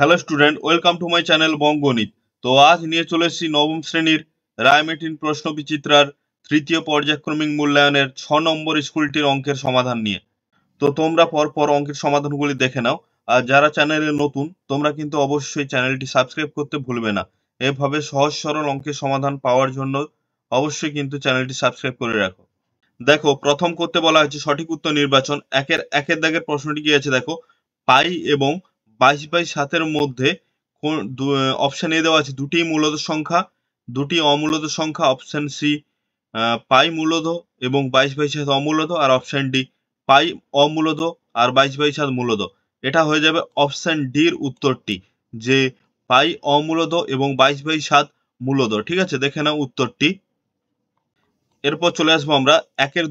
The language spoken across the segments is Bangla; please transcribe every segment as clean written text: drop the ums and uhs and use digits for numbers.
Hello student, welcome to my channel Bangaganit. তো আজ নিয়ে চলে এসেছি নবম শ্রেণীর রায়মেটিন প্রশ্ন বিচিত্রার তৃতীয় পর্যায়ক্রমিক মূল্যায়নের 6 নম্বর স্কুলটির অঙ্কের সমাধান নিয়ে। তো তোমরা পর অঙ্কের সমাধানগুলি দেখে নাও। আর যারা চ্যানেলে নতুন, তোমরা কিন্তু অবশ্যই চ্যানেলটি সাবস্ক্রাইব করতে ভুলবে না। এভাবে সহজ সরল অঙ্কের সমাধান পাওয়ার জন্য অবশ্যই কিন্তু চ্যানেলটি সাবস্ক্রাইব করে রাখো। দেখো, প্রথম করতে বলা হয়েছে সঠিক উত্তর নির্বাচন। একের দাগের প্রশ্নটি কি আছে দেখো, পাই এবং 22/7 মধ্যে অপশন এ দেওয়া আছে দুটি মূলদ সংখ্যা, দুটি অমূলদ সংখ্যা। অপশন সি পাই মূলদ এবং 22/7 অমূলদ, আর অপশন ডি পাই অমূলদ আর 22/7 মূলদ। এটা হয়ে যাবে অপশন ডির উত্তরটি, যে পাই অমূলদ এবং 22/7 মূলদ। ঠিক আছে, দেখে নাও উত্তরটি। এরপর চলে আসবো আমরা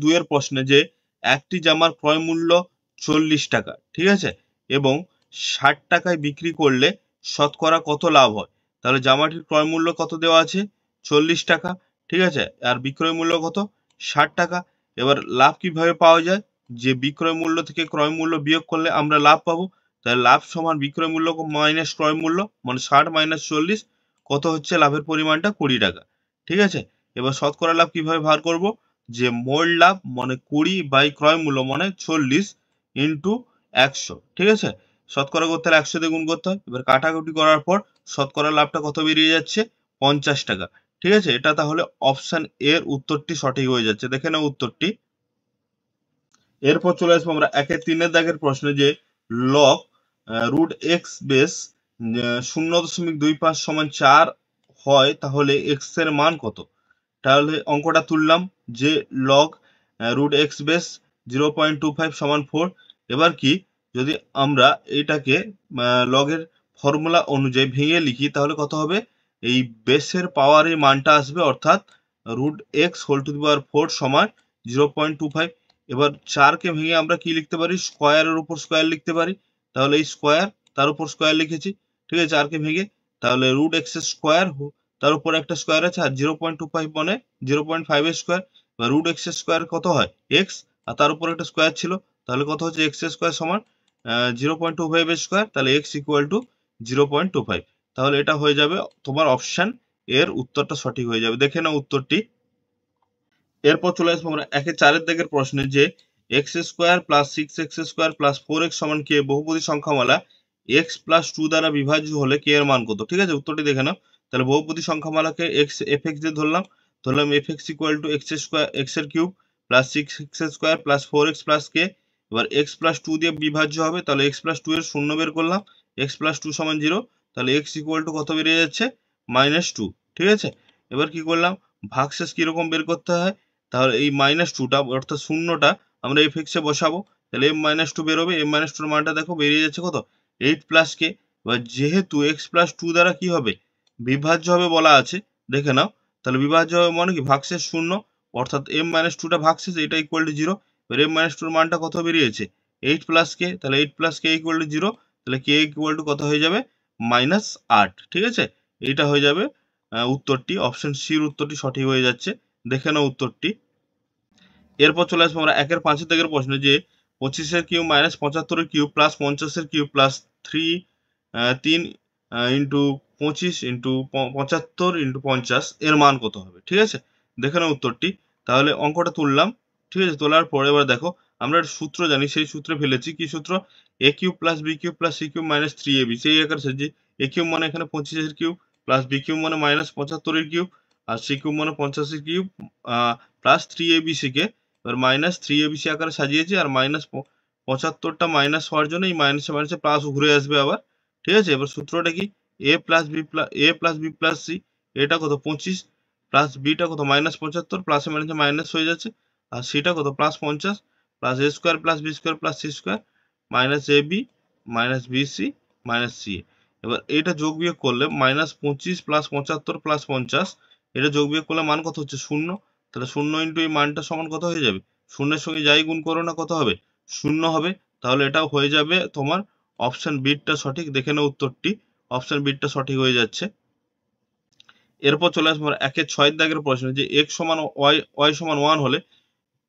দুইয়ের প্রশ্নে, যে একটি জামার ক্রয় মূল্য 40 টাকা, ঠিক আছে, এবং 60 টাকায় বিক্রি করলে শতকরা কত লাভ হয়। তাহলে জামাটির ক্রয় মূল্য কত দেওয়া আছে, 40 টাকা, ঠিক আছে, আর বিক্রয় মূল্য কত, 60 টাকা। এবার লাভ কিভাবে পাওয়া যায়, যে বিক্রয় মূল্য থেকে ক্রয় মূল্য বিয়োগ করলে আমরা লাভ পাবো। তাহলে লাভ সমান বিক্রয় মূল্য মাইনাস ক্রয় মূল্য, মানে 60 মাইনাস 40, কত হচ্ছে, লাভের পরিমাণটা 20 টাকা। ঠিক আছে, এবার শতকরা লাভ কিভাবে বার করব, যে মোট লাভ মানে 20 বাই ক্রয় মূল্য মানে 40 ইন্টু 100। ঠিক আছে, শতকরা করতে হলে 100 দিয়ে গুণ করতে হয়। এবার কাটাকুটি করার পর শতকরা লাভটা কত বেরিয়ে যাচ্ছে, 50 টাকা। ঠিক আছে, এটা তাহলে অপশন এর উত্তরটি সঠিক হয়ে যাচ্ছে। দেখে নাও উত্তরটি। এরপর চলে আসবো আমরা 3-এর দাগের প্রশ্নে, যে লগ রুট এক্স বেস 0.25 সমান 4 হয়, তাহলে এক্স এর মান কত। তাহলে অঙ্কটা তুললাম, যে লগ রুট এক্স বেস 0.25 সমান 4। এবার কি, যদি আমরা এইটাকে লগের ফর্মুলা অনুযায়ী ভেঙে লিখি, তাহলে কত হবে, এই বেসের পাওয়ারের মানটা আসবে, অর্থাৎ root X whole to the power 4 সমান 0.25। এবার 4কে ভেঙে আমরা কি লিখতে পারি, স্কোয়ারের উপর স্কোয়ার লিখতে পারি। তাহলে এই স্কোয়ার, তার উপর স্কোয়ার লিখেছি, ঠিক আছে, 4কে ভেঙে। তাহলে রুট এক্স স্কোয়ার, তার উপর একটা স্কোয়ার আছে, আর 0.25 মানে 0.5 এর স্কোয়ার। বা রুট এক্স স্কোয়ার কত হয়, এক্স, আর তার উপর একটা স্কোয়ার ছিল, তাহলে কত হচ্ছে, এক্স স্কোয়ার সমান 0.25 এর স্কোয়ার, তাহলে এক্স ইকুয়াল টু 0.25। তাহলে এটা হয়ে যাবে তোমার অপশন এর উত্তরটা সঠিক হয়ে যাবে। দেখে নাও উত্তরটি। এরপর চলে আসবো আমরা 4-এর দাগের প্রশ্নে, যে x square plus 6x square plus 4x সমান কে বহুপদী সংখ্যামালা এক্স প্লাস 2 দ্বারা বিভাজ্য হলে কে এর মান কত। ঠিক আছে, উত্তরটি দেখে নাও। তাহলে বহুপদী সংখ্যামালাকে এফ এক্স দিয়ে ধরলাম F X equal to X square, X এর cube plus 6x square plus 4x plus K. এবার এক্স প্লাস 2 দিয়ে বিভাজ্য হবে, তাহলে এক্স প্লাস 2 এর শূন্য বের করলাম, এক্স প্লাস 2 সমান 0। তাহলে এক্স ইকুয়াল টু কত বেরিয়ে যাচ্ছে, -2। ঠিক আছে, এবার কি করলাম, ভাগশেষ কিরকম বের করতে হয়, তাহলে এই -2টা অর্থাৎ শূন্যটা আমরা এফ এক্স এ বসাবো। তাহলে m-2 বেরোবে, m-2 এর মানটা দেখো বেরিয়ে যাচ্ছে কত, 8 প্লাস কে। এবার যেহেতু এক্স প্লাস 2 দ্বারা কি হবে, বিভাজ্য হবে বলা আছে, দেখে নাও। তাহলে বিভাজ্য হবে মানে কি, ভাগশেষ শূন্য, অর্থাৎ m-2টা ভাগশেষ, এটা ইকুয়াল টু 0। এবার m-2 এর মানটা কত বেরিয়েছে, 8 প্লাস কে, তাহলে 8 প্লাস কে ইকুয়াল টু 0। তাহলে কে ইকুয়াল টু কত হয়ে যাবে, -8। ঠিক আছে, এইটা হয়ে যাবে উত্তরটি, অপশন সির উত্তরটি সঠিক হয়ে যাচ্ছে। দেখে নাও উত্তরটি। এরপর চলে আসবো আমরা 5-এর দাগের প্রশ্নে, যে 25-এর কিউব মাইনাস 75-এর কিউব প্লাস 50-এর cube plus 3 into 25 into 75 into 50 এর মান কত হবে। ঠিক আছে, দেখে নাও উত্তরটি। তাহলে অঙ্কটা তুললাম, ঠিক আছে, তোলার পরে এবার দেখো, আমরা একটা সূত্র জানি, সেই সূত্রে ফেলেছি। কি সূত্র, A cube plus B cube plus C cube minus 3ab। সেই আকারে সাজি, এ কিউব মানে এখানে 25-এর কিউব, প্লাস বি কিউব মানে মাইনাস 75-এর কিউব, আর সি কিউব মানে 50-এর কিউব, প্লাস 3abc কে এবার মাইনাস 3abc আকারে সাজিয়েছি। আর মাইনাস 75টা মাইনাস হওয়ার জন্য এই মাইনাসে মাইনাসে প্লাস ঘুরে আসবে আবার। ঠিক আছে, এবার সূত্রটা কি, a plus B plus C, এটা কত 25, প্লাস বিটা কত -75, প্লাসে মাইনাসে মাইনাস হয়ে যাচ্ছে, আর সিটা কত +50, plus A square plus B square plus C square minus A B minus BC minus C. এবার এটা যোগ বিয়োগ করলে -25 প্লাস 75 প্লাস 50, এটা যোগ বিয়োগ করলে মান কত হচ্ছে, 0। তাহলে 0 ইন্টু এই মানটা সমান কত হয়ে যাবে, শূন্যের সঙ্গে যাই গুণ করো না কত হবে, 0 হবে। তাহলে এটাও হয়ে যাবে তোমার অপশন বিটা সঠিক। দেখে নাও উত্তরটি, অপশন বিটা সঠিক হয়ে যাচ্ছে। এরপর চলে আসবো 6-এর দাগের প্রশ্ন, যে এক্স সমান ওয়াই সমান 1 হলে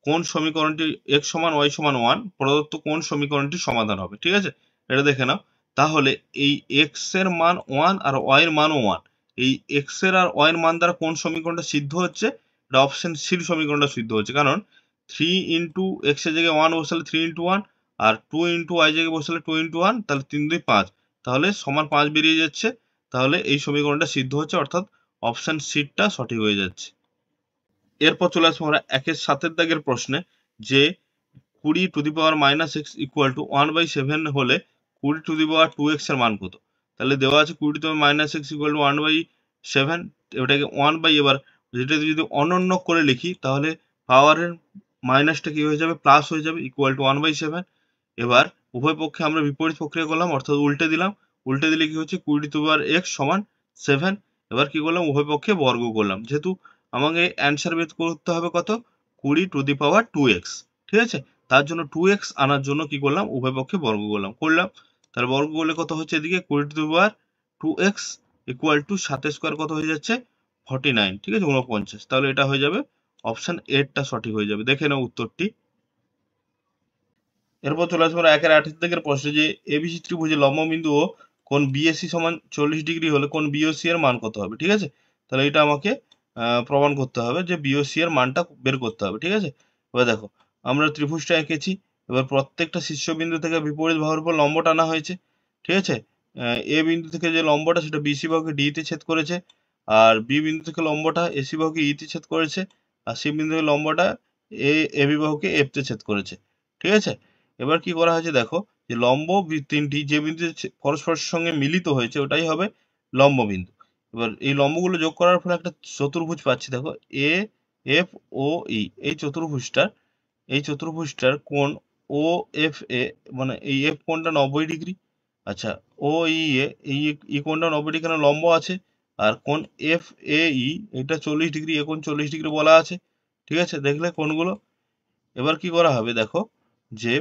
কোন সমীকরণটি, এক্স সমান ওয়াই সমান 1 প্রদত্ত কোন সমীকরণটি সমাধান হবে। ঠিক আছে, এটা দেখে নাও। তাহলে এই এক্স এর মান 1 আর ওয়াই এর মানও 1, এই এক্স এর আর ওয়াই এর মান দ্বারা কোন সমীকরণটা সিদ্ধ হচ্ছে? এটা অপশন সির সমীকরণটা সিদ্ধ হচ্ছে, কারণ 3 ইন্টু এক্স এর জায়গায় 1 বসালে 3 ইন্টু 1, আর 2 ইন্টু ওয়াই জায়গায় বসালে 2 ইন্টু 1, তাহলে 3 2 5, তাহলে সমান 5 বেরিয়ে যাচ্ছে। তাহলে এই সমীকরণটা সিদ্ধ হচ্ছে, অর্থাৎ অপশন সিটা সঠিক হয়ে যাচ্ছে। এরপর চলে আসবো আমরা 1-7 দাগের প্রশ্নে, যে 20 two the power minus x equal two 1/7 হলে 20 টু দি পাওয়ার 2x এর মান কত? তাহলে দেওয়া আছে 20 two the power minus x equal two 1/7, ওটাকে 1 বাই, এবার যেটা যদি অনন্য করে লিখি তাহলে পাওয়ারের মাইনাসটা কি হয়ে যাবে? প্লাস হয়ে যাবে, ইকুয়াল টু 1/7। এবার উভয় পক্ষে আমরা বিপরীত প্রক্রিয়া করলাম, অর্থাৎ উল্টে দিলাম। উল্টে দিলে কি হচ্ছে? 20 টু দি পাওয়ার x সমান 7। এবার কি করলাম? উভয় পক্ষে বর্গ করলাম, যেহেতু আমাকে অ্যান্সার বের করতে হবে কত? 20 টু দি পাওয়ার 2x, ঠিক আছে? তার জন্য 2x আনার জন্য কি করলাম? উভয় পক্ষে বর্গ করলাম। তাহলে বর্গ করলে কত হচ্ছে? এদিকে 20 two the power 2x equal to 7 square কত হয়ে যাচ্ছে? 49, ঠিক আছে, 49। তাহলে এটা হয়ে যাবে অপশন এরটা সঠিক হয়ে যাবে। দেখে নাও উত্তরটি। এরপর চলে আসবো 1-8 দাগের প্রশ্ন, যে এবিসি ত্রিভুজের লম্ববিন্দু ও কোণ বিএসি সমান 40 ডিগ্রি হলে কোণ বিওসি এর মান কত হবে? ঠিক আছে, তাহলে এটা আমাকে প্রমাণ করতে হবে যে বিওসি এর মানটা বের করতে হবে, ঠিক আছে। এবার দেখো, আমরা ত্রিভুজটা এঁকেছি, এবার প্রত্যেকটা শীর্ষবিন্দু থেকে বিপরীত বাহুর উপর লম্ব টানা হয়েছে, ঠিক আছে। এ বিন্দু থেকে যে লম্বটা সেটা বিসি বাহুকে ডি তে ছেদ করেছে, আর বি বিন্দু থেকে লম্বটা এসি বাহুকে ই তে ছেদ করেছে, আর সি বিন্দু থেকে লম্বটা এবি বাহুকে এফ তে ছেদ করেছে, ঠিক আছে। এবার কি করা হয়েছে দেখো, যে লম্ব তিনটি যে বিন্দু পরস্পরের সঙ্গে মিলিত হয়েছে ওটাই হবে লম্ব বিন্দু। এবার এই লম্বগুলো যোগ করার ফলে একটা চতুর্ভুজ পাচ্ছি, দেখো এ এফ ও ই। এই চতুর্ভুজটার কোণ ও এফ এ, মানে এই এফ কোণটা 90 ডিগ্রি, আচ্ছা ও ই এ এই কোণটা 90 ডিগ্রি লম্ব আছে, আর কোণ এফ এ ই এটা 40 ডিগ্রি, এ কোণ 40 ডিগ্রি বলা আছে, ঠিক আছে। দেখলে কোণগুলো। এবার কি করা হবে দেখো, যে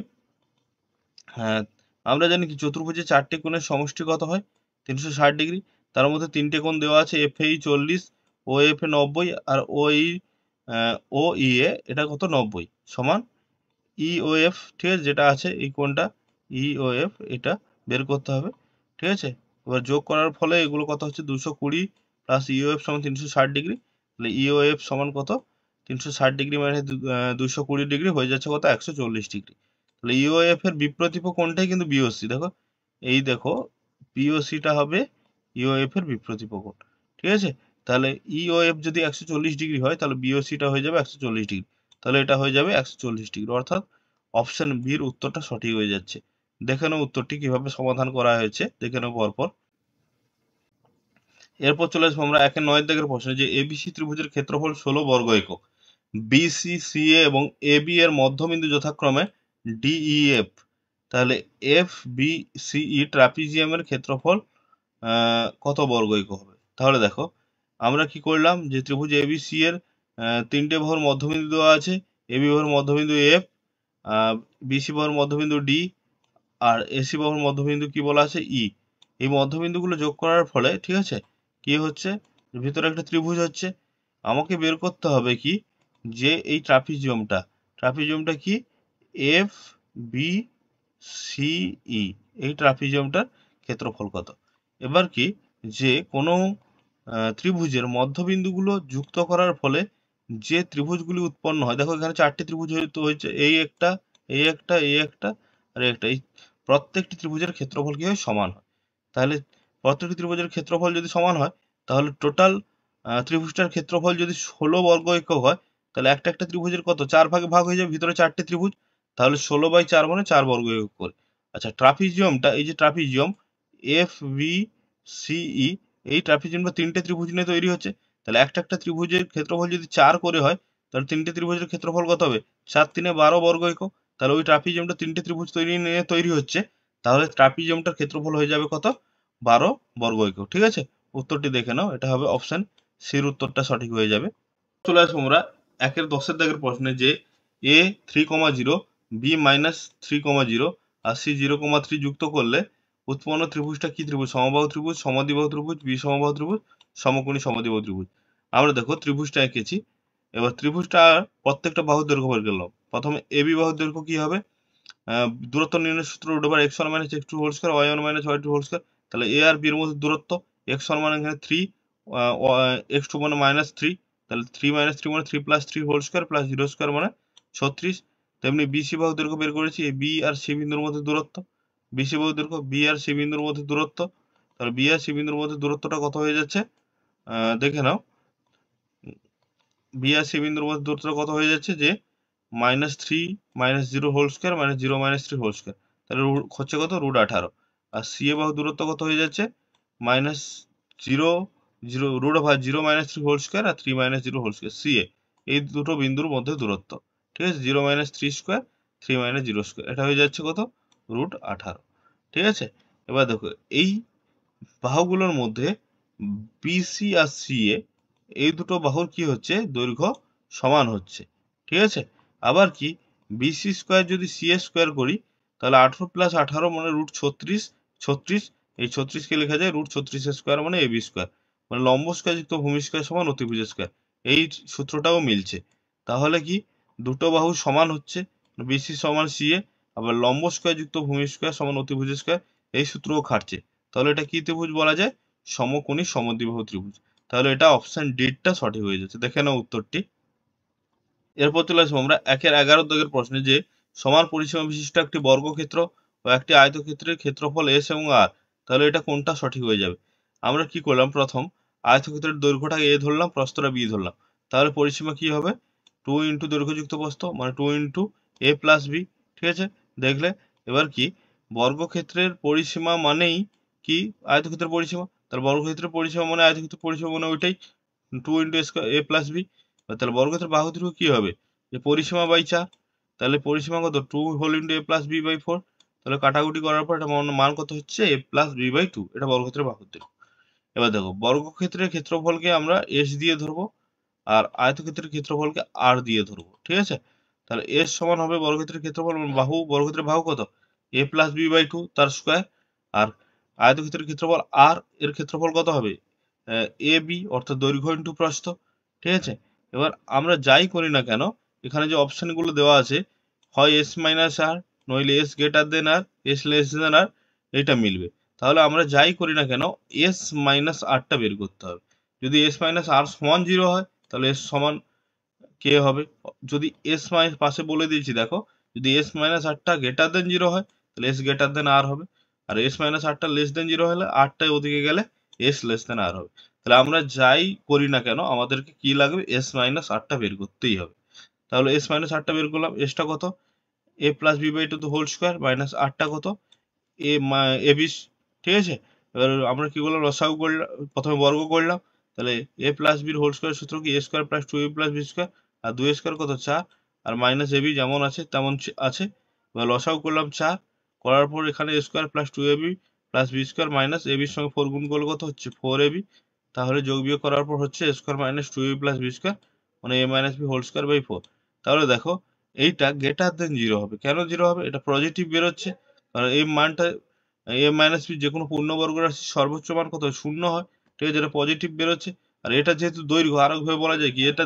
হ্যাঁ, আমরা জানি কি চতুর্ভুজে 4টে কোণের সমষ্টি কত হয়? 360 ডিগ্রি। তার মধ্যে 3টে কোণ দেওয়া আছে, এফ এ 40, ও এফ এ 90, আর ও ই এ এটা কত? 90 সমান ই ও এফ, ঠিক আছে, যেটা আছে এই কোণটা ই ও এফ, এটা বের করতে হবে, ঠিক আছে। এবার যোগ করার ফলে এগুলো কত হচ্ছে? 220 প্লাস ই ও এফ সমান 360 ডিগ্রি। তাহলে ই ও এফ সমান কত? 360 ডিগ্রি মানে 220 ডিগ্রি হয়ে যাচ্ছে কত? 140 ডিগ্রি। তাহলে ইওএফ এর বিপ্রতীপ কোণটাই কিন্তু বিওসি। দেখো, এই দেখো বিওসিটা হবে ইওএফ এর বিপ্রতীপ কোণ, ঠিক আছে। তাহলে ইওএফ যদি 140 ডিগ্রি হয় তাহলে বিওসিটা হয়ে যাবে 140 ডিগ্রি, তাহলে এটা হয়ে যাবে 140 ডিগ্রি, অর্থাৎ অপশন বির উত্তরটা সঠিক হয়ে যাচ্ছে। দেখে নাও উত্তরটি কিভাবে সমাধান করা হয়েছে, দেখে নাও পরপর। এরপর চলে আসবো আমরা 1-9 দাগের প্রশ্নে, যে এবিসি ত্রিভুজের ক্ষেত্রফল 16 বর্গ একক, বিসি সিএ এবং এবি এর মধ্যবিন্দু যথাক্রমে ডিইএফ। তাহলে এফ বি সিই ট্রাপিজিয়ামের ক্ষেত্রফল কত বর্গ একক হবে? তাহলে দেখো, আমরা কি করলাম, যে ত্রিভুজ এবিসি এর 3টে বাহুর মধ্যবিন্দু দেওয়া আছে, এবি বাহুর মধ্যবিন্দু এফ, বিসি বাহুর মধ্যবিন্দু ডি, আর এসি বাহুর মধ্যবিন্দু কি বলা আছে? ই। এই মধ্যবিন্দুগুলো যোগ করার ফলে, ঠিক আছে, কি হচ্ছে? ভিতরে একটা ত্রিভুজ হচ্ছে। আমাকে বের করতে হবে কি, যে এই ট্রাপিজিয়ামটা কি? এফ বি সি ই, এই ট্রাপিজিয়ামটার ক্ষেত্রফল কত? এবার কি, যে কোনো ত্রিভুজের মধ্যবিন্দুগুলো যুক্ত করার ফলে যে ত্রিভুজগুলি উৎপন্ন হয়, দেখো এখানে 4টে ত্রিভুজ হয়েছে, এই একটা, এই একটা, এই একটা, আর একটা, এই প্রত্যেকটি ত্রিভুজের ক্ষেত্রফল কি হয়? সমান হয়। তাহলে প্রত্যেকটি ত্রিভুজের ক্ষেত্রফল যদি সমান হয়, তাহলে টোটাল ত্রিভুজটার ক্ষেত্রফল যদি 16 বর্গ একক হয়, তাহলে একটা একটা ত্রিভুজের কত? 4 ভাগে ভাগ হয়ে যাবে, ভিতরে 4টে ত্রিভুজ, তাহলে 16/4 মানে 4 বর্গ একক করে। আচ্ছা, ট্রাপিজিয়ামটা, এই যে ট্রাপিজিয়াম এফ বি সিই, এই ট্রাপিজিয়ামটা 3টে ত্রিভুজ নিয়ে তৈরি হচ্ছে, তাহলে একটা একটা ত্রিভুজের ক্ষেত্রফল যদি 4 করে হয়, তাহলে 3টে ত্রিভুজের ক্ষেত্রফল কত হবে? 4×3 12 বর্গ একক। তাহলে ওই ট্রাপিজিয়ামটা 3টে ত্রিভুজ তৈরি হচ্ছে, তাহলে ট্রাপিজিয়ামটার ক্ষেত্রফল হয়ে যাবে কত? 12 বর্গ একক, ঠিক আছে। উত্তরটি দেখে নাও, এটা হবে অপশন সির উত্তরটা সঠিক হয়ে যাবে। চলে আসবো আমরা 1-10 দাগের প্রশ্নে, যে এ 3,0, বি -3,0 আর সি 0,3 যুক্ত করলে উৎপন্ন ত্রিভুজটা কি ত্রিভুজ? সমবাহু ত্রিভুজ, সমদ্বিবাহু ত্রিভুজ, বিষমবাহু ত্রিভুজ, সমকোণী সমদ্বিবাহু ত্রিভুজ। আমরা দেখো ত্রিভুজটা এঁকেছি, এবার ত্রিভুজটা প্রত্যেকটা বাহুর দৈর্ঘ্য বের করলাম। প্রথমে এবি বাহুর দৈর্ঘ্য কি হবে? দূরত্ব নির্ণয় সূত্র root over x1 minus x2 whole square y1 minus y2 whole square. তাহলে a আর b এর মধ্যে দূরত্ব x1 মানে এখানে 3, x2 মানে -3, তাহলে 3 - 3 মানে 3 + 3 হোল স্কয়ার প্লাস 0 স্কয়ার মানে 36। তেমনি BC বাহু দৈর্ঘ্য বের করেছি, এই B আর C বিন্দুর মধ্যে দূরত্ব, BC বাহু দৈর্ঘ্য B আর C বিন্দুর মধ্যে দূরত্ব। তাহলে B আর C বিন্দুর মধ্যে দূরত্বটা কত হয়ে যাচ্ছে দেখে নাও। B আর C বিন্দুর মধ্যে দূরত্বটা কত হয়ে যাচ্ছে যে -3 - 0 হোল স্কয়ার মানে 0 - 3 হোল স্কয়ার। তাহলে হচ্ছে কত √18। আর C এ বাহু দূরত্ব কত হয়ে যাচ্ছে -0 0 √0 - 3 হোল স্কয়ার আর 3 - 0 হোল স্কয়ার। C এ এই দুটো বিন্দুর মধ্যে দূরত্ব, ঠিক আছে, 0 - 3 স্কয়ার 3 - 0 স্কয়ার, এটা হয়ে যাচ্ছে কত √18, ঠিক আছে। এবার দেখো এই বাহুগুলোর মধ্যে BC আর CA এই দুটো বাহুর কি হচ্ছে দৈর্ঘ্য সমান হচ্ছে, ঠিক আছে। আবার কি BC স্কয়ার যদি CA স্কয়ার করি তাহলে 18 + 18 মানে √36, 36, এই 36 কে লেখা যায় √36 স্কয়ার মানে AB স্কয়ার, মানে লম্ব স্কয়ার যুক্ত ভূমি স্কয়ার সমান অতিভুজ স্কয়ার। এই সূত্রটাও মিলছে। তাহলে কি দুটো বাহু সমান হচ্ছে, BC সমান CA, আবার লম্ব স্কয়ার যুক্ত ভূমি স্কয়ার সমান অতিভুজ স্কয়ার, এই সূত্রও খাটছে। তাহলে এটা কি ত্রিভুজ বলা যায়? সমকোণী সমদ্বিবাহু ত্রিভুজ। তাহলে এটা অপশন ডি-টা সঠিক হয়ে যাচ্ছে। দেখে নাও উত্তরটি। এরপর চলে আসবো আমরা 1-11 দাগের প্রশ্নে যে সমান পরিসীমা বিশিষ্ট একটি বর্গক্ষেত্র ও একটি আয়তক্ষেত্রের ক্ষেত্রফল S এবং R, তাহলে এটা কোনটা সঠিক হয়ে যাবে? আমরা কি করলাম, প্রথম আয়তক্ষেত্রের দৈর্ঘ্যটা A ধরলাম, প্রস্থটা B ধরলাম, তাহলে পরিসীমা কি হবে 2 × দৈর্ঘ্যযুক্ত প্রস্থ মানে 2 × A + B, ঠিক আছে। দেখলে এবার কি বর্গক্ষেত্রের পরিসীমা মানেই কি আয়তক্ষেত্রের পরিসীমা, তাহলে বর্গক্ষেত্রের পরিসীমা মানে আয়তক্ষেত্রের পরিসীমা মানে ওইটাই 2 × A + B। তাহলে বর্গক্ষেত্রের বাহু দৈর্ঘ্য কি হবে যে পরিসীমা বাই 4, তাহলে পরিসীমা কত 2 হোল × A + B/4, তাহলে কাটাকুটি করার পর এটা মান কত হচ্ছে A + B/2, এটা বর্গক্ষেত্রের বাহু দৈর্ঘ্য। এবার দেখো বর্গক্ষেত্রের ক্ষেত্রফলকে আমরা S দিয়ে ধরবো আর আয়তক্ষেত্রের ক্ষেত্রফলকে R দিয়ে ধরবো, ঠিক আছে। তাহলে S সমান হবে বর্গক্ষেত্রের ক্ষেত্রফল বাহু, বর্গক্ষেত্রের বাহু কত A + B/2 তার স্কয়ার, আর আয়তক্ষেত্রের ক্ষেত্রফল R এর ক্ষেত্রফল কত হবে AB অর্থাৎ দৈর্ঘ্য × প্রস্থ, ঠিক আছে। এবার আমরা যাই করি না কেন এখানে যে অপশনগুলো দেওয়া আছে হয় S - R নইলে S > R, S <R এটা মিলবে। তাহলে আমরা যাই করি না কেন S - R টা বের করতে হবে। যদি S - R সমান 0 হয় তাহলে S সমান কে হবে, যদি S পাশে বলে দিয়েছি দেখো, যদি S - R টা > 0 হয় তাহলে S > R হবে, আর S - R টা <0 হলে R টা ওদিকে গেলে S R হবে। তাহলে আমরা যাই করি না কেন আমাদেরকে কি লাগবে S - R টা বের করতেই হবে। তাহলে S - R টা বের করলাম, S টা কত A + B/2 whole square minus R টা কত AB, ঠিক আছে। এবার আমরা কি করলাম লসাগু করলাম, প্রথমে বর্গ করলাম, তাহলে A + B এর হোল স্কয়ার সূত্র কি A² + 2AB + B² আর 2 স্কয়ার কত 4 আর -AB যেমন আছে তেমন আছে। এবার লসাগু করলাম 4, করার পর এখানে A² + 2AB + B² -AB এর সঙ্গে 4 গুণ করলে কত হচ্ছে 4AB, তাহলে যোগ বিয়োগ করার পর হচ্ছে A² - 2AB + B² মানে A - B হোল স্কয়ার/4। তাহলে দেখো এইটা > 0 হবে। কেন 0 হবে? এটা পজিটিভ বেরোচ্ছে, কারণ এই মানটা A - B যে কোনো পূর্ণবর্গ রাশির সর্বোচ্চ মান কত 0 হয়, ঠিক আছে, এটা পজিটিভ বেরোচ্ছে। আর এটা যেহেতু দৈর্ঘ্য আরেকভাবে বলা যায় কি এটা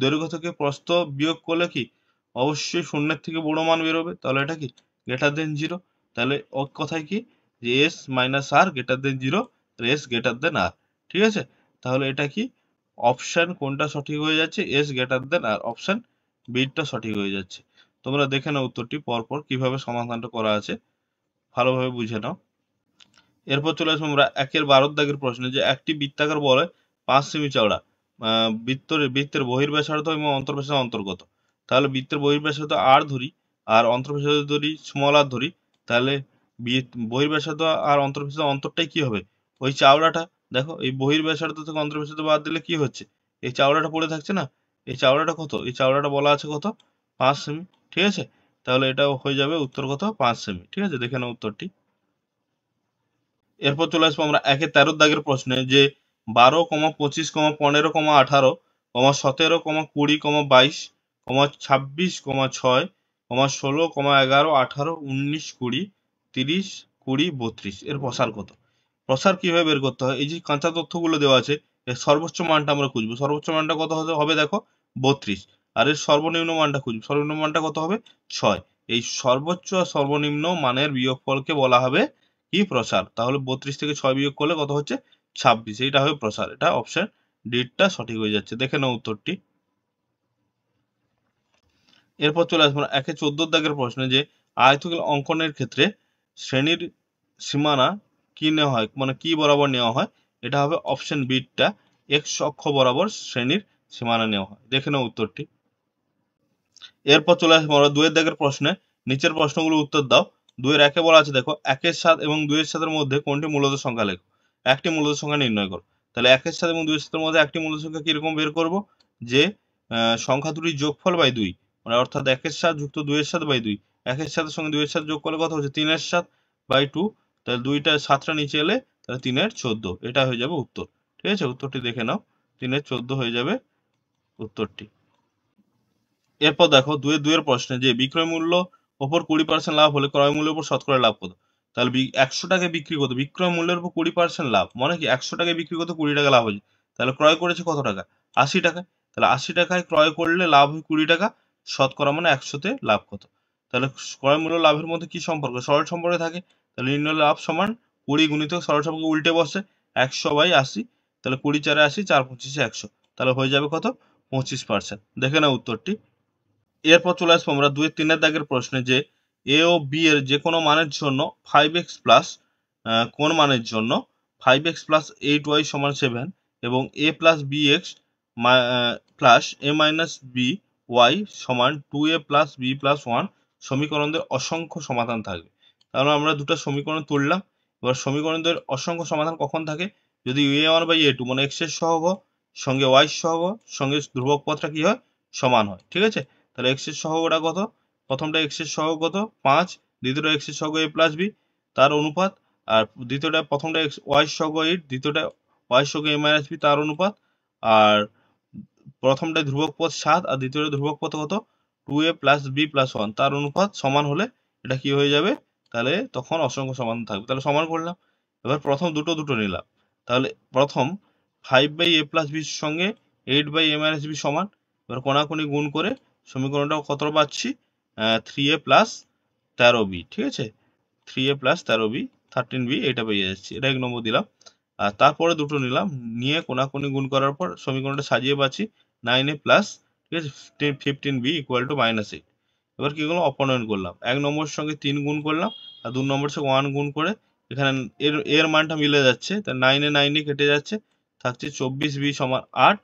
দৈর্ঘ্য থেকে প্রস্থ বিয়োগ করলে কি অবশ্যই শূন্যের থেকে বড় মান বেরোবে, তাহলে এটা কি > 0। তাহলে কথায় কি যে S - R > 0, S > R, ঠিক আছে। তাহলে এটা কি অপশন কোনটা সঠিক হয়ে যাচ্ছে S > R, অপশন বি টা সঠিক হয়ে যাচ্ছে। তোমরা দেখে নাও উত্তরটি পরপর কিভাবে সমাধানটা করা আছে ভালোভাবে বুঝে নাও। এরপর চলে আসবো আমরা 1-12 দাগের প্রশ্নে যে একটি বৃত্তাকার বলয় 5 সেমি চওড়া, বৃত্তের বহির্ব্যাসার্ধ এবং অন্তর্ব্যাসার্ধ অন্তর্গত। তাহলে বৃত্তের বহির্ব্যাসার্ধ R ধরি আর অন্তর্ব্যাসার্ধ ধরি r ধরি, তাহলে বহির্ব্যাসার্ধ আর অন্তর্ব্যাসার্ধ অন্তরটাই কি হবে ওই চাওড়াটা। দেখো এই বহির্ব্যাসার্ধ থেকে অন্তর্ব্যাসার্ধ বাদ দিলে কি হচ্ছে এই চাওড়াটা পড়ে থাকছে না, এই চাওড়াটা কত, এই চাওড়াটা বলা আছে কত 5 সেমি, ঠিক আছে। তাহলে এটা হয়ে যাবে উত্তর কত 5 সেমি, ঠিক আছে। দেখে নাও উত্তরটি। এরপর চলে আসবো আমরা 1-13 দাগের প্রশ্নে যে 12, 25, 15, 18, 17, 20, 22, 26, 6, 16, 11, 18, 19, 20, 30, 20, 32 এর প্রসার কত? প্রসার কিভাবে বের করতে হয়, এই যে কাঁচা তথ্যগুলো দেওয়া আছে এর সর্বোচ্চ মানটা আমরা খুঁজবো। সর্বোচ্চ মানটা কত হবে দেখো 32, আর এর সর্বনিম্ন মানটা খুঁজবো। সর্বনিম্ন মানটা কত হবে 6, এই সর্বোচ্চ আর সর্বনিম্ন মানের বিয়োগফলকে বলা হবে কি প্রসার। তাহলে 32 থেকে 6 বিয়োগ করলে কত হচ্ছে 26, এইটা হবে প্রসার। এটা অপশন ডিটা সঠিক হয়ে যাচ্ছে। দেখে নাও উত্তরটি। এরপর চলে আসবো 1-14 দাগের প্রশ্নে যে আয়তক্ষেত্র অঙ্কনের ক্ষেত্রে শ্রেণীর সীমানা কি নেওয়া হয়, মানে কি বরাবর নেওয়া হয়। এটা হবে অপশন বিটা এক্স অক্ষ বরাবর শ্রেণীর সীমানা নেওয়া হয়। দেখে নাও উত্তরটি। এরপর চলে আসবো আমরা 2 দাগের প্রশ্নে। নিচের প্রশ্নগুলো উত্তর দাও। 2-1 বলা আছে, দেখো 1-7 এবং 2-7 মধ্যে কোনটি মূলত সংখ্যা লেখো। একটি মূলত সংখ্যা নির্ণয় করো। তাহলে 1-7 এবং 2-7 মধ্যে একটি মূলত সংখ্যা কিরকম বের করব, যে সংখ্যা দুটির যোগফল বাই 2, মানে অর্থাৎ 1-7 যুক্ত 2-7 বাই 2। 1-7 সঙ্গে 2-7 যোগ করলে কত হচ্ছে 3-7 বাই 2। তাহলে 2টা 7টা নিচে এলে তাহলে 3-14, এটা হয়ে যাবে উত্তর। ঠিক আছে, উত্তরটি দেখে নাও। 3-14 হয়ে যাবে উত্তরটি। এরপর দেখো 2-2 প্রশ্নে যে বিক্রয় মূল্য ওপর 20% লাভ হলে ক্রয় মূল্যের উপর শতকরা লাভ কত। তাহলে 100 টাকায় বিক্রি করতে বিক্রয় মূল্যের উপর 20% লাভ, মানে কি 100 টাকায় বিক্রি করতে 20 টাকা লাভ হয়েছে। তাহলে ক্রয় করেছে কত টাকা, 80 টাকায়। তাহলে 80 টাকায় ক্রয় করলে লাভ হয় 20 টাকা, শতকরা মানে 100তে লাভ কত। তাহলে ক্রয় মূল্য লাভের মধ্যে কি সম্পর্ক, সরল সম্পর্কে থাকে। তাহলে নির্ণয় লাভ সমান 20 গুণিতক সরল সম্পর্ক উল্টে বসে 100/80। তাহলে 20-4-80, 4-25-100, তাহলে হয়ে যাবে কত 25%। দেখে নাও উত্তরটি। এরপর চলে আসবো আমরা 2-3 দাগের প্রশ্নে যে এ ও বি এর যে কোনো মানের জন্য 5x প্লাস কোন মানের জন্য 5x প্লাস 8y সমান 7 এবং a plus B X plus a minus B Y সমান 2a প্লাস বি প্লাস 1 সমীকরণদের অসংখ্য সমাধান থাকবে। তাহলে আমরা দুটো সমীকরণ তুললাম। এবার সমীকরণদের অসংখ্য সমাধান কখন থাকে, যদি a1/a2 মানে x এর সহগ সঙ্গে y সহগ সঙ্গে ধ্রুবক পদটা কি হয় সমান হয়। ঠিক আছে, তাহলে এক্স এর সহগটা কত, প্রথমটা এক্স এর সহগ কত 5, দ্বিতীয়টা এক্স এর সহগ a প্লাস বি তার অনুপাত, আর দ্বিতীয়টা প্রথমটা এক্স ওয়াই সহগ 8, দ্বিতীয়টা ওয়াই সহগ a মাইনাস বি তার অনুপাত, আর প্রথমটা ধ্রুবক পদ 7 আর দ্বিতীয়টা ধ্রুবক পদ কত 2a প্লাস বি প্লাস 1 তার অনুপাত সমান হলে এটা কি হয়ে যাবে, তাহলে তখন অসংখ্য সমাধান থাকবে। তাহলে সমান করলাম। এবার প্রথম দুটো নিলাম। তাহলে প্রথম 5/a প্লাস বির সঙ্গে 8/a মাইনাস বি সমান। এবার কোনাকুনি গুণ করে সমীকরণটা কত পাচ্ছি 3a প্লাস 13b। ঠিক আছে, 3a প্লাস 13b 13b এটা পেয়ে যাচ্ছি, এটা 1 নম্বর দিলাম। আর তারপরে দুটো নিলাম, নিয়ে কোনাকুনি গুণ করার পর সমীকরণটা সাজিয়ে পাচ্ছি 9a প্লাস, ঠিক আছে, 15b ইকুয়াল টু -8। এবার কি করলাম, অপনয়ন করলাম। 1 নম্বরের সঙ্গে 3 গুণ করলাম আর 2 নম্বরের সঙ্গে 1 গুণ করে এখানে এর মানটা মিলে যাচ্ছে, তাই 9 কেটে যাচ্ছে, থাকছে 24b সমান 8,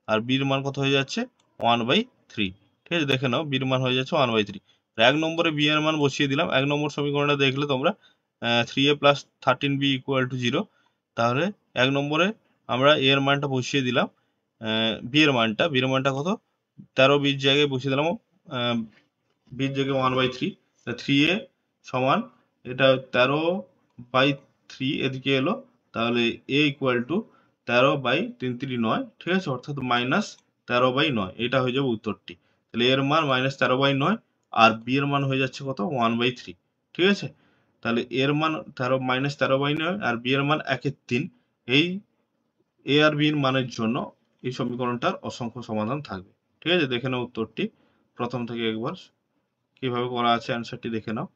আর বির মান কত হয়ে যাচ্ছে 1/3। ঠিক আছে, দেখে নাও বির মান হয়ে যাচ্ছে 1/3। 1 নম্বরে বি এর মান বসিয়ে দিলাম। 1 নম্বর সমীকরণটা দেখলে তোমরা 3a plus 13b equal to 0। তাহলে 1 নম্বরে আমরা a এর মানটা বসিয়ে দিলাম, বি এর মানটা কত 13 বির জায়গায় বসিয়ে দিলাম, বির জায়গায় 1/3। 3a সমান এটা 13/3 এদিকে এলো, তাহলে a ইকুয়াল টু 13/3 ঠিক আছে, অর্থাৎ -13/9, এটা হয়ে যাবে উত্তরটি। তাহলে এর মান -13/9 আর বি এর মান হয়ে যাচ্ছে কত 1/3। ঠিক আছে, তাহলে এর মান -13/9 আর বি এর মান 1/3। এই এ আর বি এর মানের জন্য এই সমীকরণটার অসংখ্য সমাধান থাকবে। ঠিক আছে, দেখে নাও উত্তরটি প্রথম থেকে একবার কিভাবে করা আছে, অ্যান্সারটি দেখে নাও।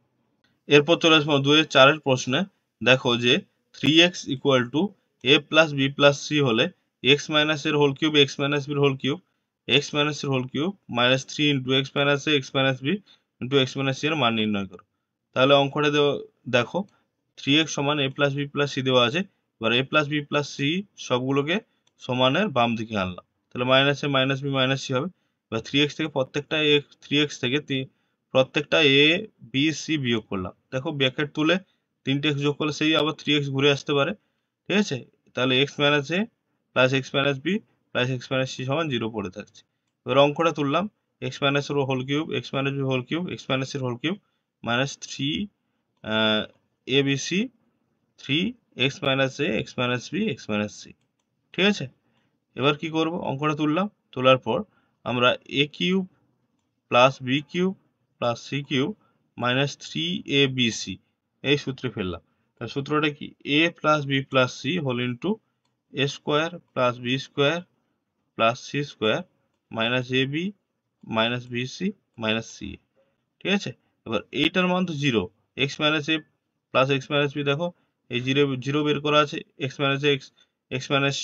এরপর চলে আসবো 2-4 প্রশ্নে। দেখো যে 3x equal to a plus B plus C হলে x মাইনাস এর হোল কিউব x মাইনাস বির হোল কিউব x মাইনাস এর whole cube minus 3 into x minus a x minus B into x minus C এর মান নির্ণয় করো। তাহলে অঙ্কটা দেখো 3x সমান a plus B plus C দেওয়া আছে। এবার a plus B plus C সবগুলোকে সমানের বাম দিকে আনলাম, তাহলে minus A minus B minus C হবে। এবার 3x থেকে প্রত্যেকটা এ বি সি বিয়োগ করলাম। দেখো ব্র্যাকেট তুলে 3টে এক্স যোগ করলে সেই আবার 3x ঘুরে আসতে পারে। ঠিক আছে, তাহলে x minus A plus X minus B plus X minus C সমান 0 পড়ে থাকছে। এবার অঙ্কটা তুললাম, এক্স মাইনাস এর whole cube X minus B whole cube X minus এর whole cube minus 3 A B C 3 X minus A X minus B X minus C. ঠিক আছে, এবার কি করব, অঙ্কটা তুললাম, তোলার পর আমরা A cube plus B cube plus C cube minus 3abc এই সূত্রে ফেললাম। তার সূত্রটা কি, a plus B plus C whole into A square plus B square plus C square minus A B minus B C minus C. ঠিক আছে, এবার এইটার মান তো zero, X minus A plus X minus B, দেখো এই জিরো জিরো বের করা আছে, X minus X, X minus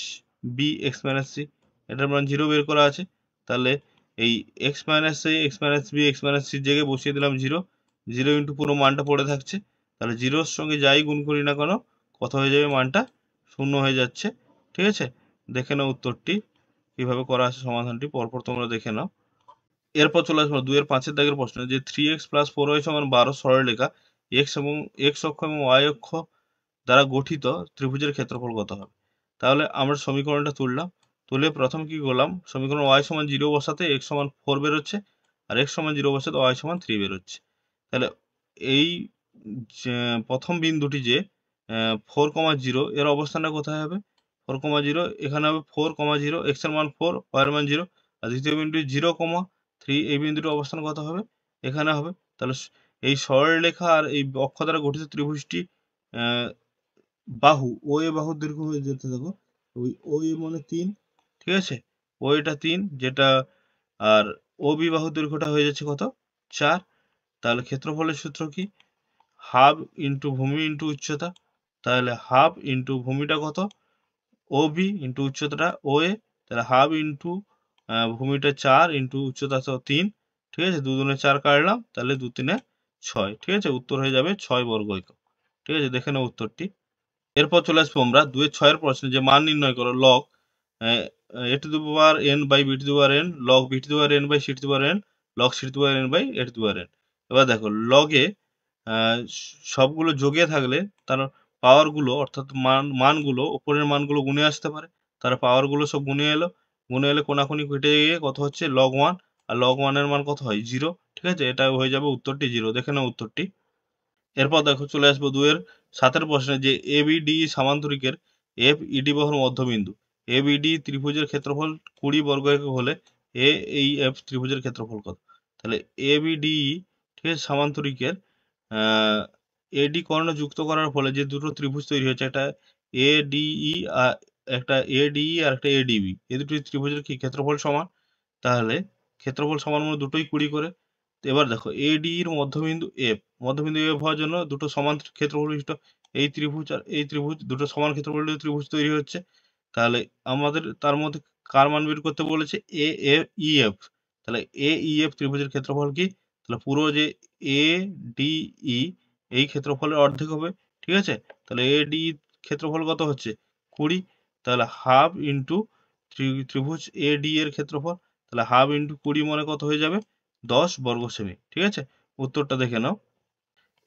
B, X minus C, এটার মান জিরো বের করা আছে। তাহলে এই X minus A, X minus B, X minus সির জায়গায় বসিয়ে দিলাম জিরো, জিরো ইন্টু পুরো মানটা পড়ে থাকছে। তাহলে জিরোর সঙ্গে যাই গুণ করি না কেন কত হয়ে যাবে, মানটা শূন্য হয়ে যাচ্ছে। ঠিক আছে, দেখে নাও উত্তরটি কিভাবে করা আছে, সমাধানটি পরপর তোমরা দেখে নাও। এরপর চলে আসবো 2-5 দাগের প্রশ্ন, যে 3x প্লাস 4y সমান 12 সরলরেখা এক্স এবং এক্স অক্ষ এবং ওয়াই অক্ষ দ্বারা গঠিত ত্রিভুজের ক্ষেত্রফল কত হবে। তাহলে আমরা সমীকরণটা তুললাম, তুলে প্রথম কি করলাম, সমীকরণ y সমান 0 বসাতে x সমান 4 বেরোচ্ছে, আর x সমান 0 বসাতে y সমান 3 বেরোচ্ছে। তাহলে এই প্রথম বিন্দুটি যে 4,0 এর অবস্থানটা কোথায় হবে, 4,0 এখানে হবে 4,0, x এর মান 4, y এর মান 0, আর দ্বিতীয় বিন্দু 0,3, এই বিন্দুটির অবস্থান কত হবে, এখানে হবে। তাহলে এই সরলরেখা আর এই অক্ষ দ্বারা গঠিত ত্রিভুজটি বাহু, ও এ বাহুর দৈর্ঘ্য হয়ে যেতে দেখো, ওই ও এ মানে 3, ঠিক আছে, ও এটা 3 যেটা, আর ও বি বাহুর দৈর্ঘ্যটা হয়ে যাচ্ছে কত, 4। তাহলে ক্ষেত্রফলের সূত্র কি, হাফ ইন্টু ভূমি ইন্টু উচ্চতা। তাহলে হাফ ইন্টু ভূমিটা কত, ও বি, ইন্টু উচ্চতাটা ও এ, তাহলে হাফ ইন্টু ভূমিটা 4 ইন্টু উচ্চতা 3, ঠিক আছে, 2 দুগুণে 4 কাটলাম, তাহলে 2 3 6, ঠিক আছে, উত্তর হয়ে যাবে 6 বর্গ একক। ঠিক আছে, দেখে নাও উত্তরটি। এরপর চলে আসবো আমরা 2-6 প্রশ্নে, যে মান নির্ণয় করো log A to the power N by B to the power N, log B to the power N by C to the power N, log C to the power N by A to the power N. এবার দেখো লগে সবগুলো যোগে থাকলে তার পাওয়ারগুলো অর্থাৎ মানগুলো ওপরের মানগুলো গুণে আসতে পারে, তার পাওয়ারগুলো সব গুণে এলো, গুণে এলে কোনাকুনি কেটে গিয়ে কত হচ্ছে লগ 1, আর লগ 1 এর মান কত হয় 0। ঠিক আছে, এটা হয়ে যাবে উত্তরটি 0, দেখে নাও উত্তরটি। এরপর দেখো চলে আসবো 2-7 প্রশ্নে, যে A B D সামান্তরিকের F ED বাহুর মধ্যবিন্দু, এ বি ডি ত্রিভুজের ক্ষেত্রফল 20 বর্গ একক হলে এ এই এফ ত্রিভুজের ক্ষেত্রফল কত। তাহলে এ বি ডি, ঠিক আছে, সামান্তরিকের এডি কর্ণ যুক্ত করার ফলে যে দুটো ত্রিভুজ তৈরি হয়েছে, একটা এ ডিই আর একটা এডিই আর একটা এডিবি, এই দুটি ত্রিভুজের কি ক্ষেত্রফল সমান। তাহলে ক্ষেত্রফল সমান মানে দুটোই 20 করে। এবার দেখো এডি এর মধ্যবিন্দু এফ, মধ্যবিন্দু এফ হওয়ার জন্য দুটো সমান ক্ষেত্রফল বিশিষ্ট এই ত্রিভুজ আর এই ত্রিভুজ, দুটো সমান ক্ষেত্রফল ত্রিভুজ তৈরি হচ্ছে। তাহলে আমাদের তার মধ্যে কার মান বের করতে বলেছে, এ ই এফ। তাহলে এ ই এফ ত্রিভুজের ক্ষেত্রফল কি, তাহলে পুরো যে এ ডি ই এই ক্ষেত্রফলের অর্ধেক হবে। ঠিক আছে, তাহলে এ ডি ক্ষেত্রফল কত হচ্ছে 20, তাহলে হাফ ইন্টু ত্রিভুজ এ ডি এর ক্ষেত্রফল, তাহলে হাফ ইন্টু 20 মানে কত হয়ে যাবে 10 বর্গ সেমি। ঠিক আছে, উত্তরটা দেখে নাও।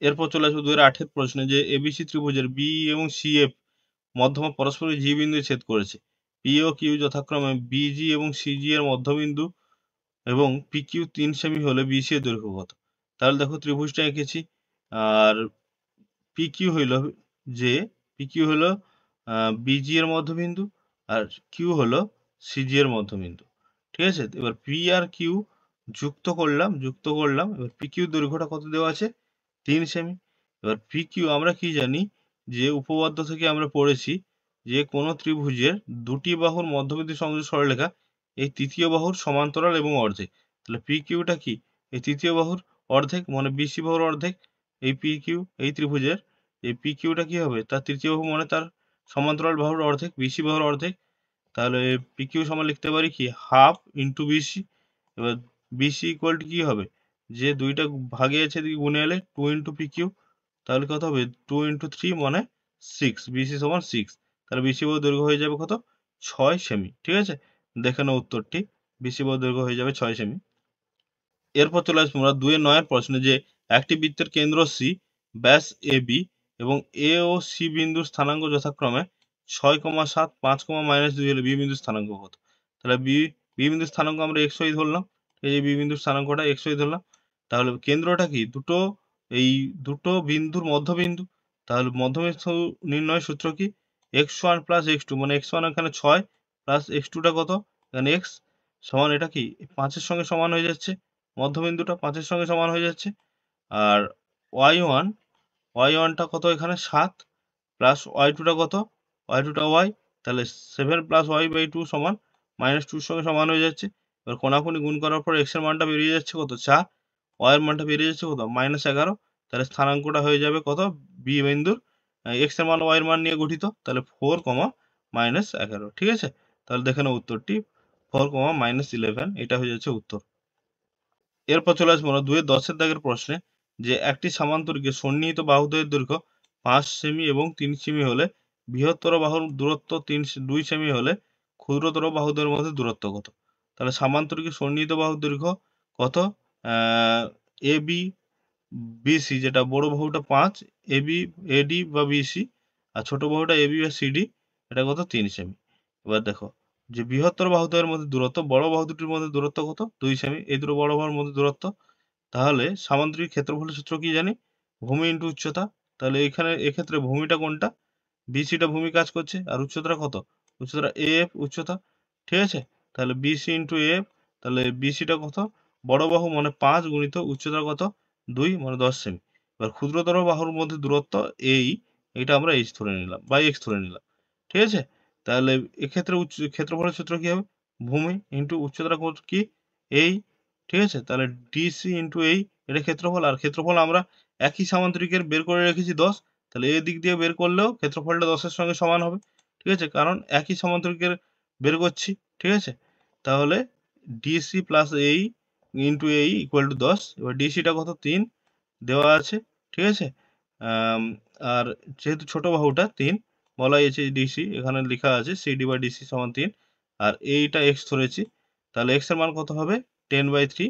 এরপর চলে আসবো 2008 প্রশ্নে, যে এবিসি ত্রিভুজের বি এবং সি এফ মধ্যমা পরস্পর জি বিন্দু ছেদ করেছে, পি ও কিউ যথাক্রমে বিজি এবং সিজি এর মধ্যবিন্দু এবং পি কিউ 3 সেমি হলে বিসি এর দৈর্ঘ্য কত। তাহলে দেখো ত্রিভুজটা এঁকেছি, আর পি কিউ হইল যে পি কিউ হলো বিজি এর মধ্যবিন্দু, আর কিউ হলো সিজি এর মধ্যবিন্দু। ঠিক আছে, এবার পি আর কিউ যুক্ত করলাম, এবার পি কিউ দৈর্ঘ্যটা কত দেওয়া আছে 3 সেমি। এবার পি কিউ আমরা কি জানি, যে উপপাদ্য থেকে আমরা পড়েছি যে কোনো ত্রিভুজের দুটি বাহুর মধ্যবিন্দু সংযোগ সরলরেখা এই তৃতীয় বাহুর সমান্তরাল এবং অর্ধেক। তাহলে পি কিউটা কি, এই তৃতীয় বাহুর অর্ধেক মানে বিসি বাহুর অর্ধেক। এই পি কিউ এই ত্রিভুজের এই পি কিউটা কি হবে, তার তৃতীয় বাহু মানে তার সমান্তরাল বাহুর অর্ধেক, বিসি বাহুর অর্ধেক। তাহলে পি কিউ সমান লিখতে পারি কি হাফ ইন্টু বিসি। এবার বিসি ইকুয়াল টু কি হবে, যে দুইটা ভাগে আছে এদিকে গুণে এলে 2 ইন্টু পি কিউ, তাহলে কত হবে 2 ইন্টু 3 মানে 6, বিসি সমান 6। তাহলে বিসি বাহুর দৈর্ঘ্য হয়ে যাবে কত 6 সেমি। ঠিক আছে, দেখে নাও উত্তরটি, বিসি বাহুর দৈর্ঘ্য হয়ে যাবে 6 সেমি। এরপর চলে আসবো আমরা 2-9 প্রশ্নে, যে একটি বৃত্তের কেন্দ্র সি, ব্যাস এ বি এবং এ ও সি বিন্দুর স্থানাঙ্ক যথাক্রমে 6,7, 5,-2 হলে বি বিন্দুর স্থানাঙ্ক কত। তাহলে বি বিন্দুর স্থানাঙ্ক আমরা এক্স ওয়াই ধরলাম, এই যে বি বিন্দুর স্থানাঙ্কটা এক্স ওয়াই ধরলাম। তাহলে কেন্দ্রটা কি এই দুটো বিন্দুর মধ্যবিন্দু। তাহলে মধ্যবিন্দু নির্ণয়ের সূত্র কি, x1 প্লাস x2 মানে x1 এখানে 6 প্লাস x2টা কত, এখানে x সমান এটা কি 5-এর সঙ্গে সমান হয়ে যাচ্ছে, মধ্যবিন্দুটা 5-এর সঙ্গে সমান হয়ে যাচ্ছে। আর y1টা কত এখানে 7 প্লাস y2টা কত, y2টা y, তাহলে 7 প্লাস y/2 সমান -2 এর সঙ্গে সমান হয়ে যাচ্ছে। এবার কোনাকুনি গুণ করার পর x এর মানটা বেরিয়ে যাচ্ছে কত 4, ওয়াইয়ের মানটা বেরিয়ে যাচ্ছে কত -11, তাহলে স্থানাঙ্কটা হয়ে যাবে কত বি বিন্দুর এক্স এর মান ওয়াইয়ের মান নিয়ে গঠিত, তাহলে 4, -11, ঠিক আছে। তাহলে দেখে নাও উত্তরটি 4, -11, এটা হয়ে যাচ্ছে উত্তর। এরপর চলে আসবো আমরা 2-10 দাগের প্রশ্নে, যে একটি সামান্তরিকে সন্নিহিত বাহুদ্বয়ের দৈর্ঘ্য 5 সেমি এবং 3 সেমি হলে বৃহত্তর বাহুর দূরত্ব 2 সেমি হলে ক্ষুদ্রতর বাহুদ্বয়ের মধ্যে দূরত্ব কত? তাহলে সামান্তরিকে সন্নিহিত বাহুর দৈর্ঘ্য কত? এ বি বিসি, যেটা বড় বাহুটা 5, এবি এডি বা বিসি, আর ছোট বাহুটা এবি বা সিডি, এটা কত 3 সেমি। এবার দেখো যে বৃহত্তর বাহুদ্বয়ের মধ্যে দূরত্ব, বড় বাহু দুটির মধ্যে দূরত্ব কত 2 সেমি, এই দুটো বড় বাহুর মধ্যে দূরত্ব। তাহলে সামান্তরিক ক্ষেত্রফলের সূত্র কি জানি? ভূমি ইন্টু উচ্চতা। তাহলে এখানে এক্ষেত্রে ভূমিটা কোনটা? বিসিটা ভূমি কাজ করছে, আর উচ্চতাটা কত? উচ্চতাটা এফ উচ্চতা, ঠিক আছে। তাহলে বিসি ইন্টু এফ, তাহলে বিসিটা কত? বড় বাহু মানে 5 গুণিত উচ্চতা কত 2 মানে 10 সেমি। এবার ক্ষুদ্রতর বাহুর মধ্যে দূরত্ব এইটা আমরা এইচ ধরে নিলাম বা এক্স ধরে নিলাম, ঠিক আছে। তাহলে এক্ষেত্রে ক্ষেত্রফলের সূত্র কি হবে? ভূমি ইন্টু উচ্চতাটা কত কি এই, ঠিক আছে। তাহলে ডিসি ইন্টু এটা ক্ষেত্রফল, আর ক্ষেত্রফল আমরা একই সামান্তরিকের বের করে রেখেছি 10, তাহলে এই দিক দিয়ে বের করলেও ক্ষেত্রফলটা 10 এর সঙ্গে সমান হবে, ঠিক আছে, কারণ একই সমান্তরিকের বের করছি, ঠিক আছে। তাহলে DC plus into equal to 10। এবার ডিসিটা কত 3 দেওয়া আছে, ঠিক আছে। আর যেহেতু ছোট বাহুটা 3 বলা হয়েছে, ডিসি এখানে লেখা আছে সিডি বা ডিসি সমান 3, আর এইটা এক্স ধরেছি, তাহলে এক্স এর মান কত হবে 10/3,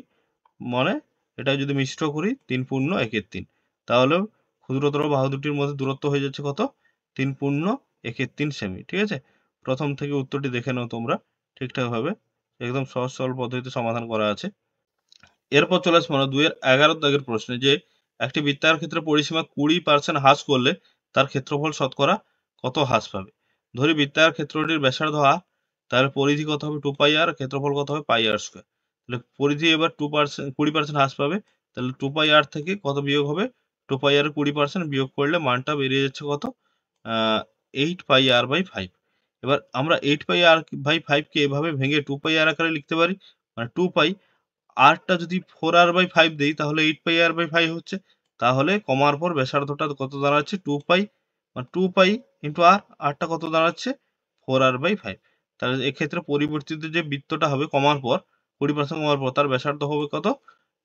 মানে এটা যদি মিশ্র করি 3 পূর্ণ 1/3, তাহলে ক্ষুদ্রতর বাহু দুটির মধ্যে দূরত্ব হয়ে যাচ্ছে কত 3 পূর্ণ 1/3 সেমি, ঠিক আছে। প্রথম থেকে উত্তরটি দেখে নাও তোমরা ঠিকঠাক ভাবে, একদম সহজ সরল পদ্ধতিতে সমাধান করা আছে। এরপর চলে আসবো আমরা 2-11 দাগের প্রশ্নে, যে একটি বৃত্তাকার ক্ষেত্রে পরিসীমা 20% হ্রাস করলে তার ক্ষেত্রফল শতকরা কত হ্রাস পাবে? ধরি বৃত্তাকার ক্ষেত্রটির ব্যাসার্ধ r, তাহলে পরিধি কত হবে 2πr, ক্ষেত্রফল কত হবে πr স্কয়ার। তাহলে পরিধি এবার 20% হ্রাস পাবে, তাহলে 2πr থেকে কত বিয়োগ হবে? 2πr এর 20% বিয়োগ করলে মানটা বেরিয়ে যাচ্ছে কত 8πr/5। এবার আমরা 8πr/5 কে এভাবে ভেঙে 2πr আকারে লিখতে পারি, মানে 2π, আরটা যদি 4r/5 দেই তাহলে 8πr/5 হচ্ছে। তাহলে কমার পর ব্যাসার্ধটা কত দাঁড়াচ্ছে 2π, মানে 2π ইন্টু আর, আরটা কত দাঁড়াচ্ছে 4r/5। তাহলে এক্ষেত্রে পরিবর্তিত যে বৃত্তটা হবে কমার পর 20% কমার পর তার ব্যাসার্ধ হবে কত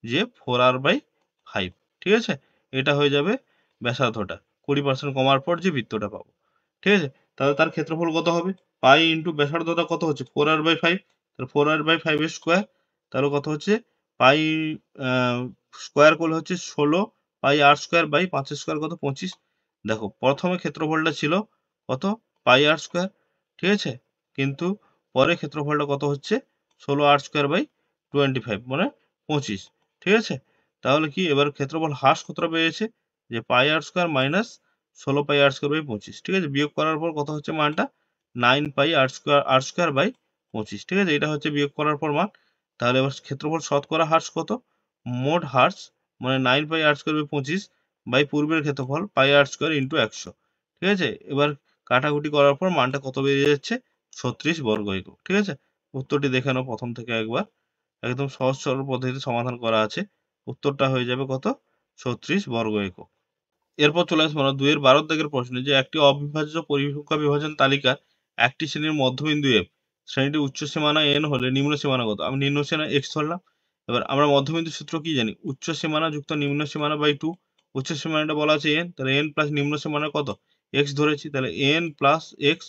যে 4r/5, ঠিক আছে। এটা হয়ে যাবে ব্যাসার্ধটা 20% কমার পর যে বৃত্তটা পাবো, ঠিক আছে। তাহলে তার ক্ষেত্রফল কত হবে? পাই ইন্টু ব্যাসার্ধটা কত হচ্ছে 4r/5, তাহলে 4r/5 এর স্কয়ার, তাহলে কত হচ্ছে পাই স্কয়ার করলে হচ্ছে 16 পাই আর স্কয়ার বাই 5 এর স্কয়ার কত 25। দেখো প্রথমে ক্ষেত্রফলটা ছিল কত পাই আর স্কয়ার, ঠিক আছে, কিন্তু পরে ক্ষেত্রফলটা কত হচ্ছে 16 আর স্কয়ার বাই 25 মানে 25, ঠিক আছে। তাহলে কি এবার ক্ষেত্রফল হ্রাস কতটা পেয়েছে যে pi R square minus 16 pi R square by 25, ঠিক আছে। বিয়োগ করার পর কত হচ্ছে মানটা 9 পাই আর স্কয়ার বাই 25, ঠিক আছে। এটা হচ্ছে বিয়োগ করার পর মান। তাহলে এবার ক্ষেত্রফল শতকরা হ্রাস কত? মোট হ্রাস মানে 9 পাই আর স্কয়ার বাই 25 বাই পূর্বের ক্ষেত্রফল পাই আর স্কয়ার ইন্টু 100, ঠিক আছে। এবার কাটাকুটি করার পর মানটা কত বেরিয়ে যাচ্ছে 36 বর্গ একক, ঠিক আছে। উত্তরটি দেখে নাও প্রথম থেকে একবার, একদম সহজ সরল পদ্ধতিতে সমাধান করা আছে। উত্তরটা হয়ে যাবে কত 36 বর্গ একক। এরপর চলে আসবো আমরা 2-12 দাগের প্রশ্নে, যে একটি অবিভাজ্য পরিসংখ্যা বিভাজন তালিকার একটি শ্রেণীর মধ্যবিন্দু f, শ্রেণীটির উচ্চ সীমানা n হলে নিম্ন সীমানা কত? আমি নিম্ন সীমানা x ধরলাম। এবার আমরা মধ্যবিন্দু সূত্র কি জানি? উচ্চ সীমানা যুক্ত নিম্ন সীমানা বাই 2। উচ্চ সীমানাটা বলা আছে n, তাহলে n প্লাস নিম্ন সীমানা কত x ধরেছি, তাহলে n প্লাস x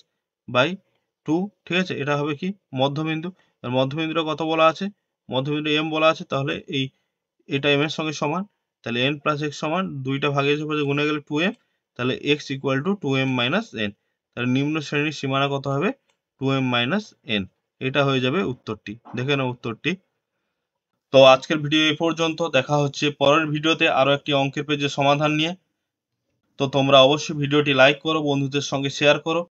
বাই 2, ঠিক আছে। এটা হবে কি মধ্যবিন্দু। আর মধ্যবিন্দুটা কত বলা আছে? মধ্যবিন্দু m বলা আছে, তাহলে এটা m এর সঙ্গে সমান, তাহলে n প্লাস x সমান 2টা ভাগের উপরে গুণে গেলে 2m, তাহলে x equal to 2m minus n। তাহলে নিম্ন শ্রেণীর সীমানা কত হবে 2m মাইনাস n। এটা হয়ে যাবে উত্তরটি, দেখে নাও উত্তরটি। তো আজকের ভিডিও এই পর্যন্ত, দেখা হচ্ছে পরের ভিডিওতে আরো একটি অঙ্কের পেজের সমাধান নিয়ে। তো তোমরা অবশ্যই ভিডিওটি লাইক করো, বন্ধুদের সঙ্গে শেয়ার করো।